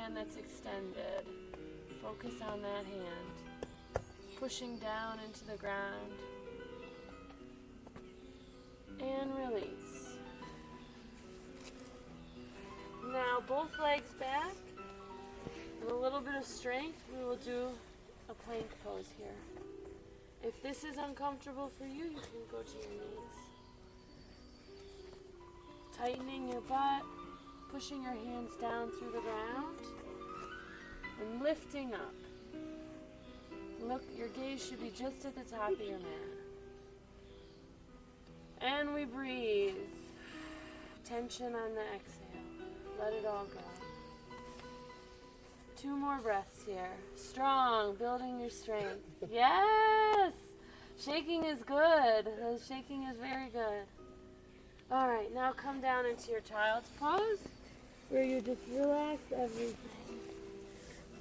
hand that's extended. Focus on that hand. Pushing down into the ground. And release. Now both legs back. With a little bit of strength, we will do a plank pose here. If this is uncomfortable for you, you can go to your knees. Tightening your butt, pushing your hands down through the ground, and lifting up. Look, your gaze should be just at the top of your mat. And we breathe. Tension on the exhale. Let it all go. 2 more breaths here. Strong, building your strength. Yes! Shaking is good. Shaking is very good. All right, now come down into your child's pose, where you just relax everything.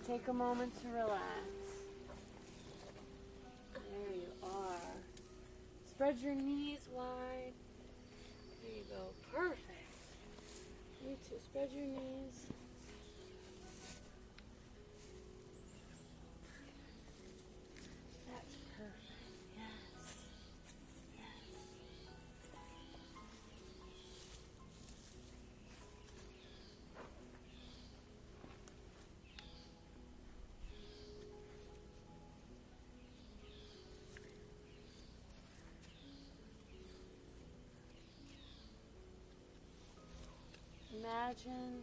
Take a moment to relax. There you are. Spread your knees wide. There you go. Perfect. You too. Spread your knees. That's perfect. Yes. Yes. Imagine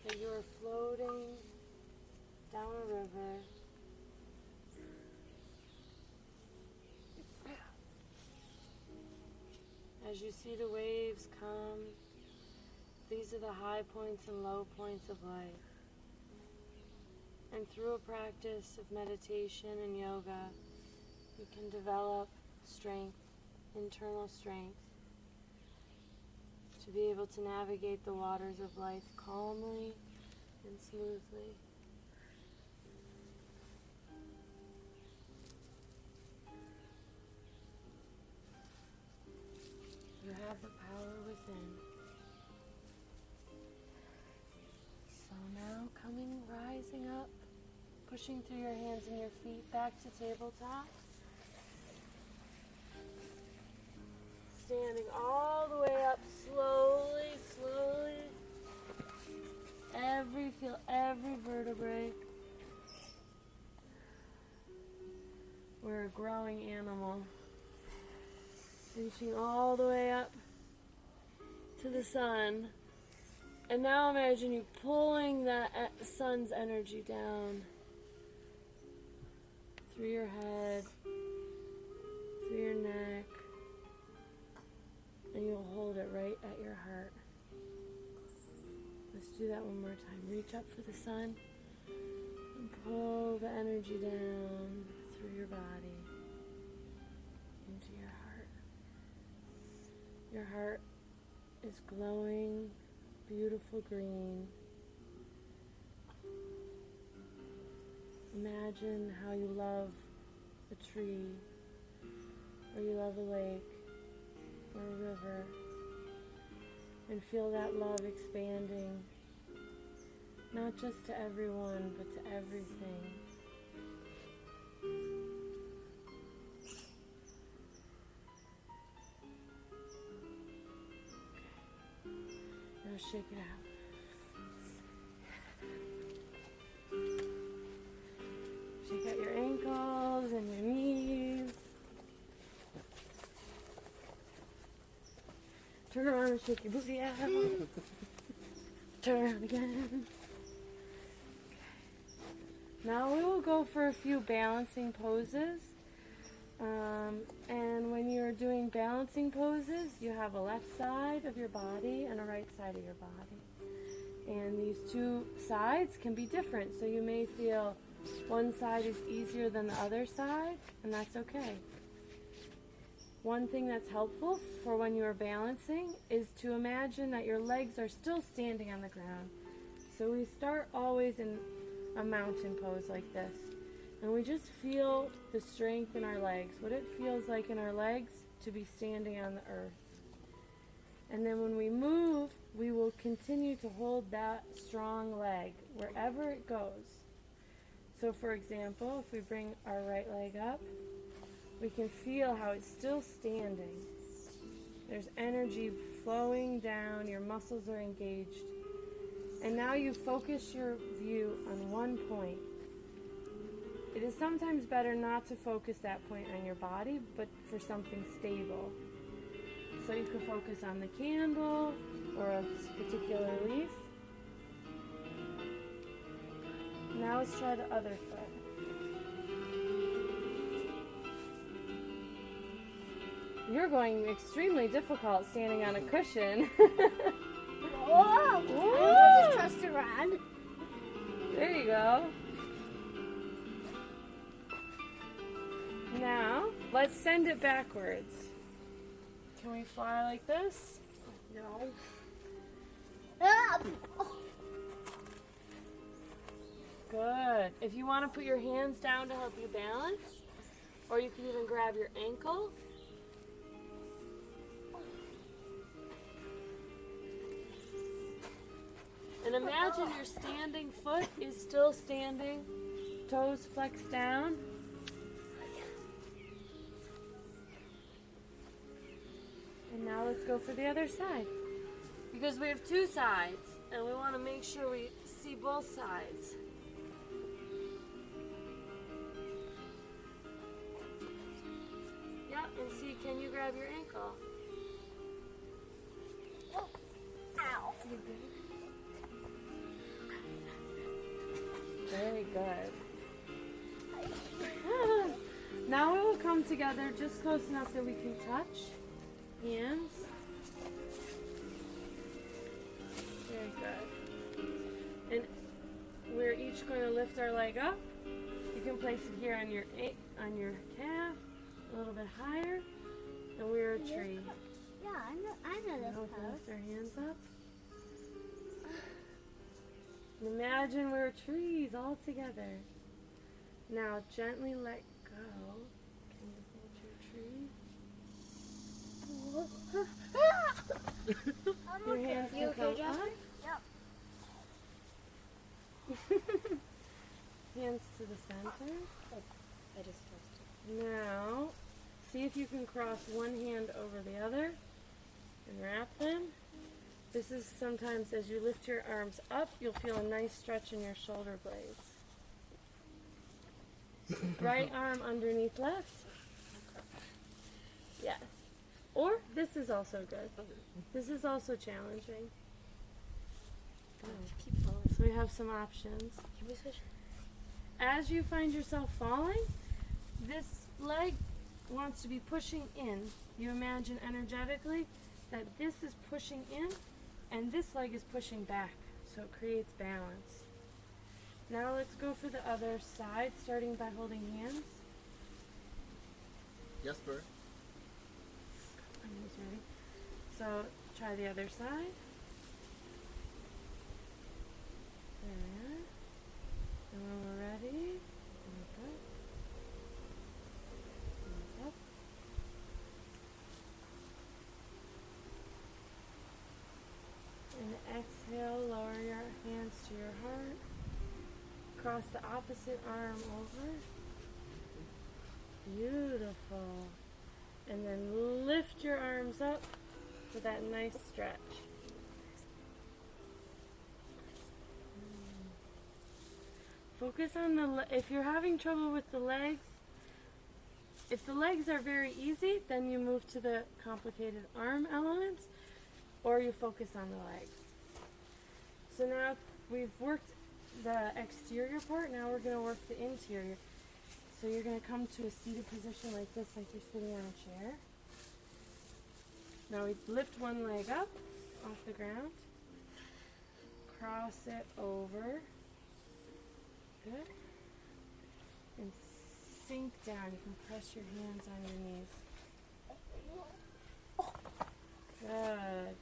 that you are floating down a river. As you see the waves come, these are the high points and low points of life. And through a practice of meditation and yoga, you can develop strength, internal strength, to be able to navigate the waters of life calmly and smoothly. You have the power within. So now rising up, pushing through your hands and your feet back to tabletop. Standing all the way up slowly, slowly. Feel every vertebrae. We're a growing animal. Reaching all the way up to the sun. And now imagine you pulling that sun's energy down through your head, through your neck, and you'll hold it right at your heart. Let's do that one more time. Reach up for the sun and pull the energy down through your body into your heart. Your heart is glowing, beautiful green. Imagine how you love a tree, or you love a lake, or a river, and feel that love expanding, not just to everyone, but to everything. Now shake it out. Shake out your ankles and your knees. Turn around and shake your booty out. Turn around again. Now we will go for a few balancing poses. And when you're doing balancing poses, you have a left side of your body and a right side of your body. And these two sides can be different. So you may feel one side is easier than the other side, and that's okay. One thing that's helpful for when you are balancing is to imagine that your legs are still standing on the ground. So we start always in a mountain pose like this. And we just feel the strength in our legs, what it feels like in our legs to be standing on the earth. And then when we move, we will continue to hold that strong leg wherever it goes. So for example, if we bring our right leg up, we can feel how it's still standing. There's energy flowing down, your muscles are engaged. And now you focus your view on one point. It is sometimes better not to focus that point on your body, but for something stable. So you can focus on the candle or a particular leaf. Now let's try the other foot. You're going extremely difficult standing on a cushion. Whoa! Whoa. I just trust around. There you go. Now, let's send it backwards. Can we fly like this? No. Up. Good. If you want to put your hands down to help you balance, or you can even grab your ankle. And imagine your standing foot is still standing, toes flexed down. And now let's go for the other side. Because we have two sides, and we want to make sure we see both sides. Yeah, and see, can you grab your ankle? Ow. Very good. Now we will come together just close enough that we can touch. Hands. Very good. And we're each going to lift our leg up. You can place it here on your calf, a little bit higher, and we're a tree. Yeah, I know this Now we can pose. lift our hands up. And imagine we're trees all together. Now gently let go. Can you hold your tree? Your hands You can okay, come up. Yep. Hands to the center. I just trust it. Now, see if you can cross one hand over the other and wrap them. This is sometimes as you lift your arms up, you'll feel a nice stretch in your shoulder blades. Right arm underneath left. Yes. Or this is also good. This is also challenging. Keep falling. So we have some options. Can we switch? As you find yourself falling, this leg wants to be pushing in. You imagine energetically that this is pushing in and this leg is pushing back, so it creates balance. Now let's go for the other side, starting by holding hands. Yes, Bert. Almost ready. So try the other side. There. And when we're ready, look up. Look up. And exhale, lower your hands to your heart. Cross the opposite arm over. Beautiful. And then lift your arms up for that nice stretch. Focus on if you're having trouble with the legs, if the legs are very easy, then you move to the complicated arm elements, or you focus on the legs. So now we've worked the exterior part, now we're going to work the interior. So you're going to come to a seated position like this, like you're sitting on a chair. Now we lift one leg up off the ground, cross it over. Good. And sink down. You can press your hands on your knees. Good.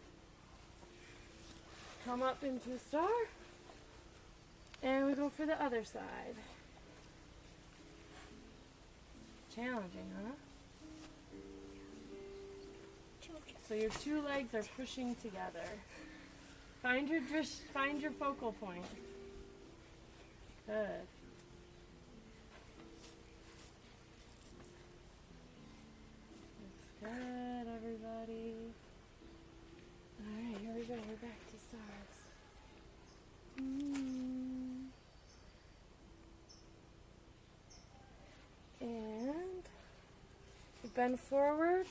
Come up into a star. And we go for the other side. Challenging, huh? So your two legs are pushing together. Find your focal point. Good. Looks good, everybody. Alright, here we go. We're back to stars. And you bend forward.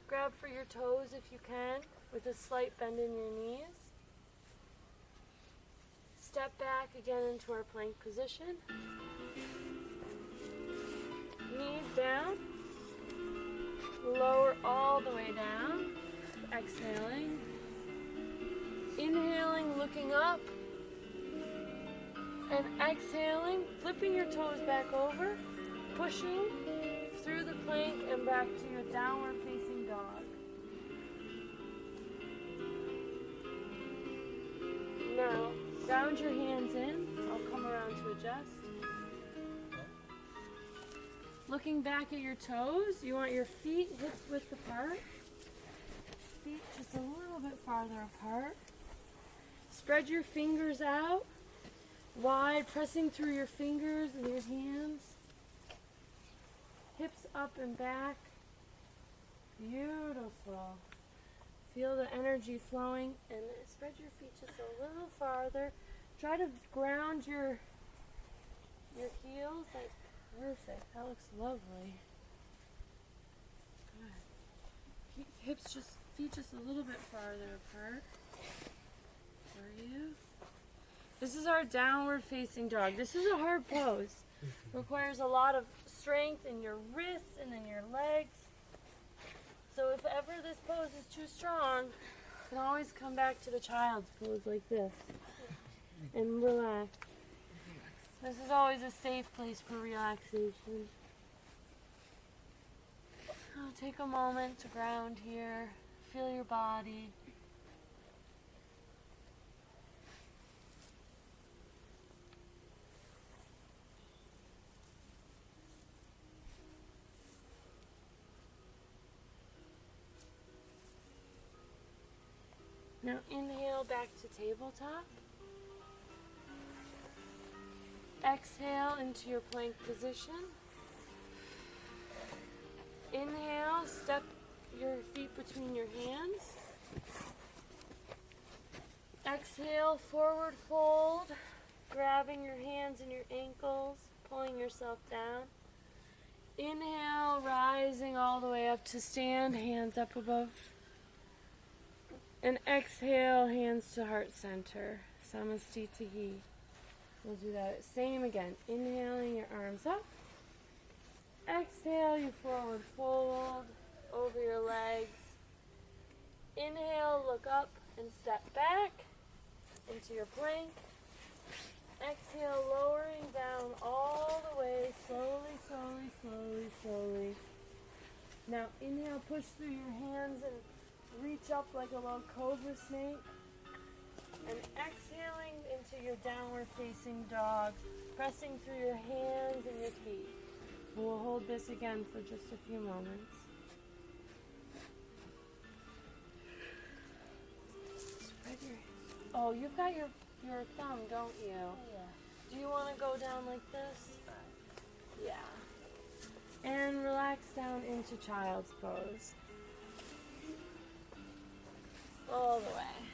Grab for your toes if you can, with a slight bend in your knees. Step back again into our plank position. Knees down. Lower all the way down. Exhaling. Inhaling, looking up. And exhaling, flipping your toes back over, pushing through the plank and back to your downward facing dog. Now, ground your hands in. I'll come around to adjust. Looking back at your toes, you want your feet hip width apart. Feet just a little bit farther apart. Spread your fingers out wide, pressing through your fingers and your hands. Hips up and back. Beautiful. Feel the energy flowing, and spread your feet just a little farther. Try to ground your heels. That's perfect. That looks lovely. Good. Keep feet just a little bit farther apart. For you. This is our downward facing dog. This is a hard pose. Requires a lot of strength in your wrists and in your legs. So if ever this pose is too strong, you can always come back to the child's pose like this and relax. This is always a safe place for relaxation. So take a moment to ground here. Feel your body. Now inhale back to tabletop. Exhale into your plank position. Inhale, step your feet between your hands. Exhale, forward fold, grabbing your hands and your ankles, pulling yourself down. Inhale, rising all the way up to stand, hands up above. And exhale, hands to heart center, Samastitihi. We'll do that same again. Inhaling, your arms up. Exhale, you forward fold over your legs. Inhale, look up and step back into your plank. Exhale, lowering down all the way, slowly, slowly, slowly, slowly. Now inhale, push through your hands and reach up like a little cobra snake. And exhaling into your downward facing dog, pressing through your hands and your feet. We'll hold this again for just a few moments. Spread your hands. Oh, you've got your thumb, don't you? Yeah. Do you want to go down like this? Yeah. And relax down into child's pose. All the way.